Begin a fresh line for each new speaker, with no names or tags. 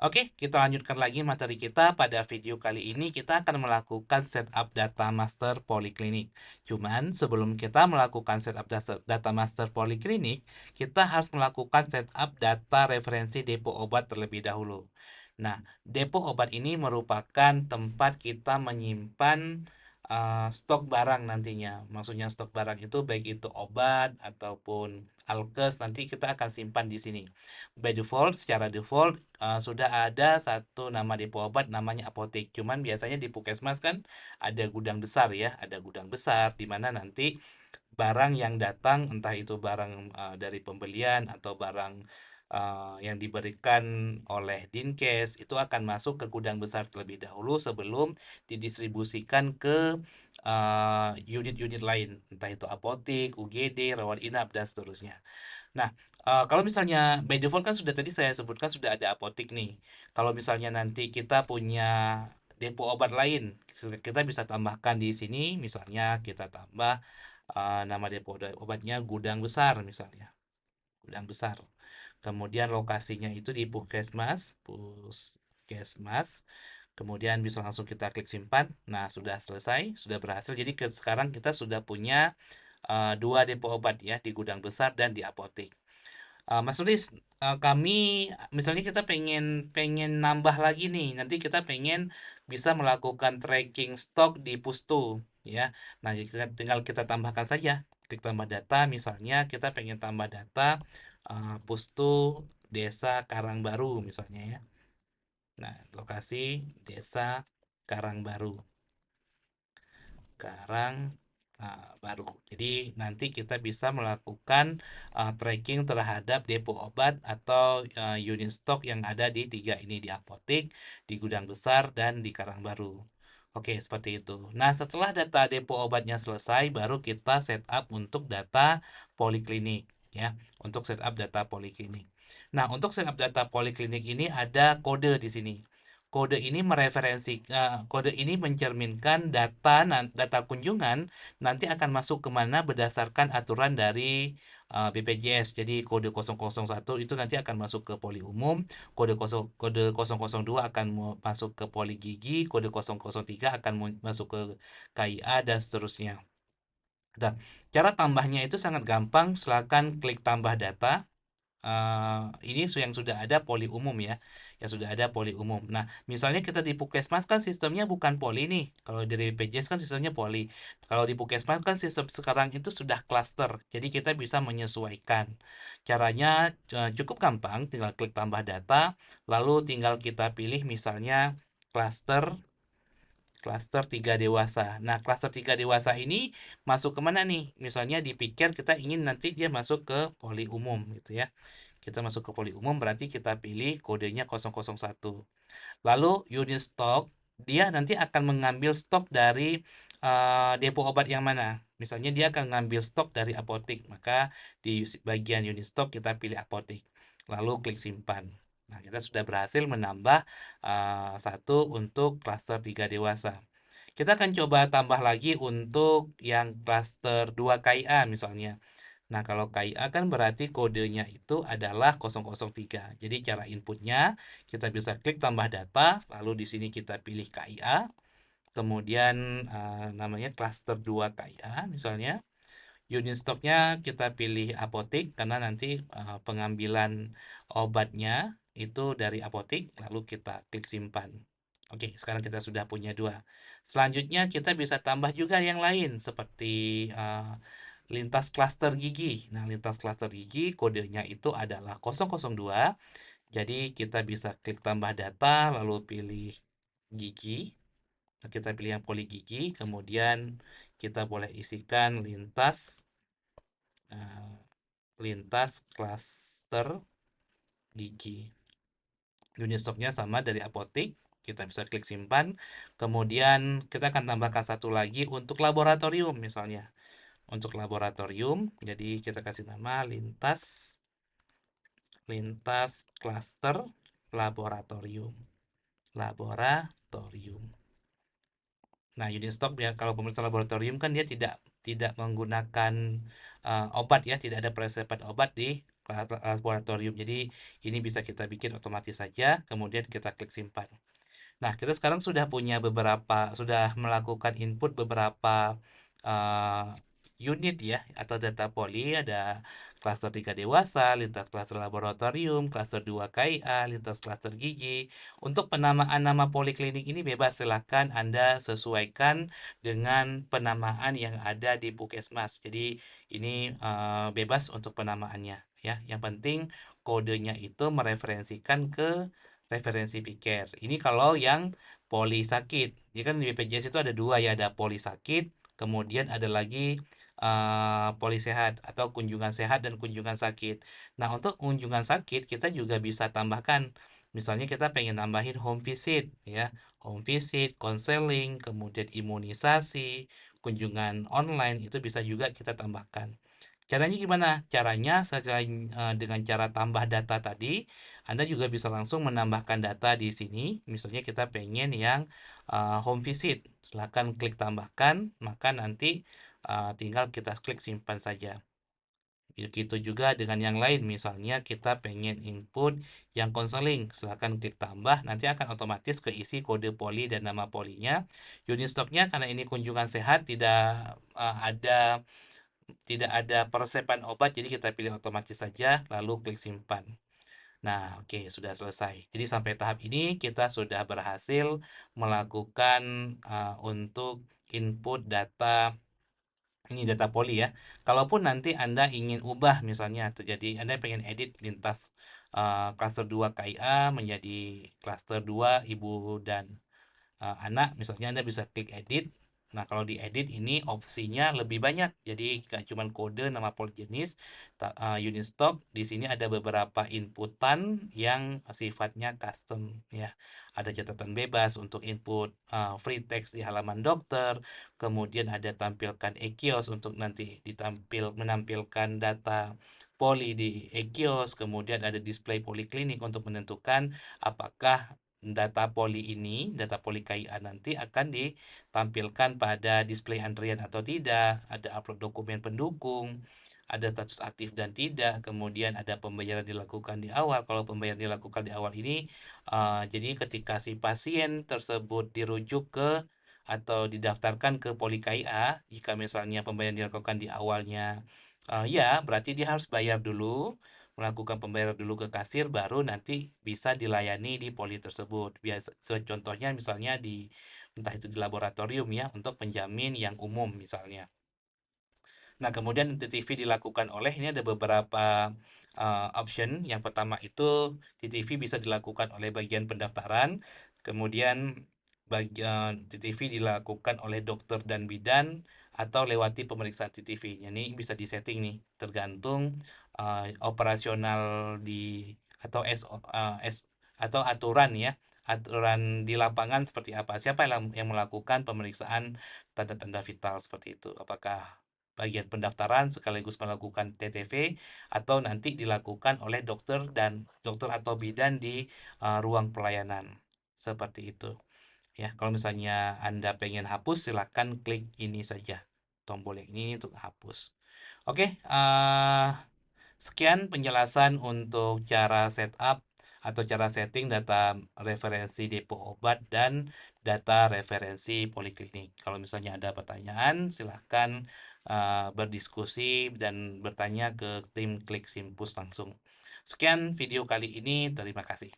Oke, kita lanjutkan lagi materi kita. Pada video kali ini kita akan melakukan setup data master poliklinik. Cuman sebelum kita melakukan setup data master poliklinik, kita harus melakukan setup data referensi depo obat terlebih dahulu. Nah, depo obat ini merupakan tempat kita menyimpan stok barang nantinya. Maksudnya stok barang itu baik itu obat ataupun alkes, nanti kita akan simpan di sini. By default, secara default sudah ada satu nama depo obat namanya apotek. Cuman biasanya di Puskesmas kan ada gudang besar ya, ada gudang besar di mana nanti barang yang datang, entah itu barang dari pembelian atau barang yang diberikan oleh Dinkes, itu akan masuk ke gudang besar terlebih dahulu sebelum didistribusikan ke unit-unit lain, entah itu apotik, UGD, rawat inap, dan seterusnya. Nah, kalau misalnya by default kan sudah tadi saya sebutkan sudah ada apotik nih. Kalau misalnya nanti kita punya depo obat lain, kita bisa tambahkan di sini, misalnya kita tambah nama depo obatnya gudang besar misalnya, gudang besar. Kemudian lokasinya itu di Puskesmas. Kemudian bisa langsung kita klik simpan. Nah, sudah selesai, sudah berhasil. Jadi sekarang kita sudah punya dua depo obat ya di gudang besar dan di apotek. Mas Nulis, kami misalnya kita pengen pengen nambah lagi nih. Nanti kita pengen bisa melakukan tracking stok di Pustu, ya. Nah, jadi tinggal kita tambahkan saja. Klik tambah data, misalnya kita pengen tambah data Pustu Desa Karangbaru misalnya ya. Nah, lokasi Desa Karangbaru. Karang baru. Jadi nanti kita bisa melakukan tracking terhadap depo obat atau unit stok yang ada di tiga ini, di apotek, di gudang besar, dan di Karangbaru. Oke, seperti itu. Nah, setelah data depo obatnya selesai, baru kita setup untuk data poliklinik ya, untuk setup data poliklinik. Nah, untuk setup data poliklinik ini ada kode di sini. Kode ini mencerminkan data kunjungan nanti akan masuk kemana berdasarkan aturan dari BPJS. Jadi kode 001 itu nanti akan masuk ke poli umum, kode 002 akan masuk ke poli gigi, kode 003 akan masuk ke KIA dan seterusnya. Nah, cara tambahnya itu sangat gampang. Silakan klik tambah data. Ini yang sudah ada poli umum ya, yang sudah ada poli umum. Nah, misalnya kita di Puskesmas kan sistemnya bukan poli nih. Kalau dari BPJS kan sistemnya poli. Kalau di Puskesmas kan sistem sekarang itu sudah klaster. Jadi kita bisa menyesuaikan. Caranya cukup gampang, tinggal klik tambah data, lalu tinggal kita pilih misalnya klaster klaster 3 dewasa. Nah, klaster 3 dewasa ini masuk kemana nih? Misalnya dipikir kita ingin nanti dia masuk ke poli umum gitu ya. Kita masuk ke poli umum berarti kita pilih kodenya 001. Lalu unit stok, dia nanti akan mengambil stok dari depo obat yang mana. Misalnya dia akan ngambil stok dari apotek, maka di bagian unit stok kita pilih apotek. Lalu klik simpan. Nah, kita sudah berhasil menambah satu untuk klaster 3 dewasa. Kita akan coba tambah lagi untuk yang klaster 2 KIA misalnya. Nah, kalau KIA kan berarti kodenya itu adalah 003. Jadi cara inputnya kita bisa klik tambah data, lalu di sini kita pilih KIA, kemudian namanya cluster 2 KIA misalnya. Unit stoknya kita pilih apotek karena nanti pengambilan obatnya itu dari apotek, lalu kita klik simpan. Oke, sekarang kita sudah punya dua. Selanjutnya kita bisa tambah juga yang lain seperti lintas klaster gigi. Nah, lintas klaster gigi kodenya itu adalah 002. Jadi kita bisa klik tambah data lalu pilih gigi. Nah, kita pilih yang poli gigi, kemudian kita boleh isikan eh, lintas klaster gigi. Unit stoknya sama dari apotek, kita bisa klik simpan. Kemudian kita akan tambahkan satu lagi untuk laboratorium misalnya. Untuk laboratorium, jadi kita kasih nama lintas klaster laboratorium. Laboratorium. Nah, unit stok ya kalau pemeriksaan laboratorium kan dia tidak tidak menggunakan obat ya, tidak ada peresepan obat di laboratorium. Jadi ini bisa kita bikin otomatis saja, kemudian kita klik simpan. Nah, kita sekarang sudah melakukan input beberapa uh, unit ya, atau data poli. Ada klaster 3 dewasa, lintas klaster laboratorium, klaster 2 KIA, lintas klaster gigi. Untuk penamaan nama poliklinik ini bebas, silahkan Anda sesuaikan dengan penamaan yang ada di Puskesmas. Jadi ini bebas untuk penamaannya ya. Yang penting kodenya itu mereferensikan ke referensi Piker. Ini kalau yang poli sakit. Jadi kan di BPJS itu ada dua ya, ada poli sakit, kemudian ada lagi poli sehat atau kunjungan sehat dan kunjungan sakit. Nah, untuk kunjungan sakit kita juga bisa tambahkan. Misalnya kita pengen nambahin home visit ya, home visit, konseling, kemudian imunisasi, kunjungan online itu bisa juga kita tambahkan. Caranya gimana? Caranya selain dengan cara tambah data tadi, Anda juga bisa langsung menambahkan data di sini. Misalnya kita pengen yang home visit, silahkan klik tambahkan, maka nanti tinggal kita klik simpan saja. Begitu juga dengan yang lain, misalnya kita pengen input yang konseling, silahkan klik tambah, nanti akan otomatis keisi kode poli dan nama polinya. Unit stoknya karena ini kunjungan sehat, tidak ada peresepan obat, jadi kita pilih otomatis saja, lalu klik simpan. Nah, oke, sudah selesai. Jadi sampai tahap ini kita sudah berhasil melakukan untuk input data, ini data poli ya. Kalaupun nanti Anda ingin ubah, misalnya terjadi Anda pengen edit lintas klaster 2 KIA menjadi klaster 2 ibu dan anak, misalnya Anda bisa klik edit. Nah, kalau di edit ini opsinya lebih banyak. Jadi nggak cuma kode, nama pol jenis, unit stock. Di sini ada beberapa inputan yang sifatnya custom ya. Ada catatan bebas untuk input free text di halaman dokter. Kemudian ada tampilkan e-kios untuk nanti menampilkan data poli di e-kios. Kemudian ada display poliklinik untuk menentukan apakah data poli KIA nanti akan ditampilkan pada display antrian atau tidak, ada upload dokumen pendukung, ada status aktif dan tidak, kemudian ada pembayaran dilakukan di awal. Kalau pembayaran dilakukan di awal ini, jadi ketika si pasien tersebut dirujuk ke atau didaftarkan ke poli KIA, jika misalnya pembayaran dilakukan di awalnya, ya berarti dia harus bayar dulu, melakukan pembayaran dulu ke kasir, baru nanti bisa dilayani di poli tersebut. Biasa contohnya misalnya entah itu di laboratorium ya, untuk penjamin yang umum misalnya. Nah, kemudian TTV dilakukan oleh, ini ada beberapa option. Yang pertama itu TTV bisa dilakukan oleh bagian pendaftaran, kemudian bagian TTV dilakukan oleh dokter dan bidan atau lewati pemeriksaan TTV. Ini bisa disetting nih, tergantung operasional atau atau aturan ya, aturan di lapangan seperti apa. Siapa yang melakukan pemeriksaan tanda-tanda vital seperti itu? Apakah bagian pendaftaran sekaligus melakukan TTV atau nanti dilakukan oleh dokter atau bidan di ruang pelayanan seperti itu ya. Kalau misalnya Anda pengen hapus, silahkan klik ini saja, tombol yang ini untuk hapus. Oke, sekian penjelasan untuk cara setup atau cara setting data referensi depo obat dan data referensi poliklinik. Kalau misalnya ada pertanyaan, silahkan berdiskusi dan bertanya ke tim Klik Simpus langsung. Sekian video kali ini, terima kasih.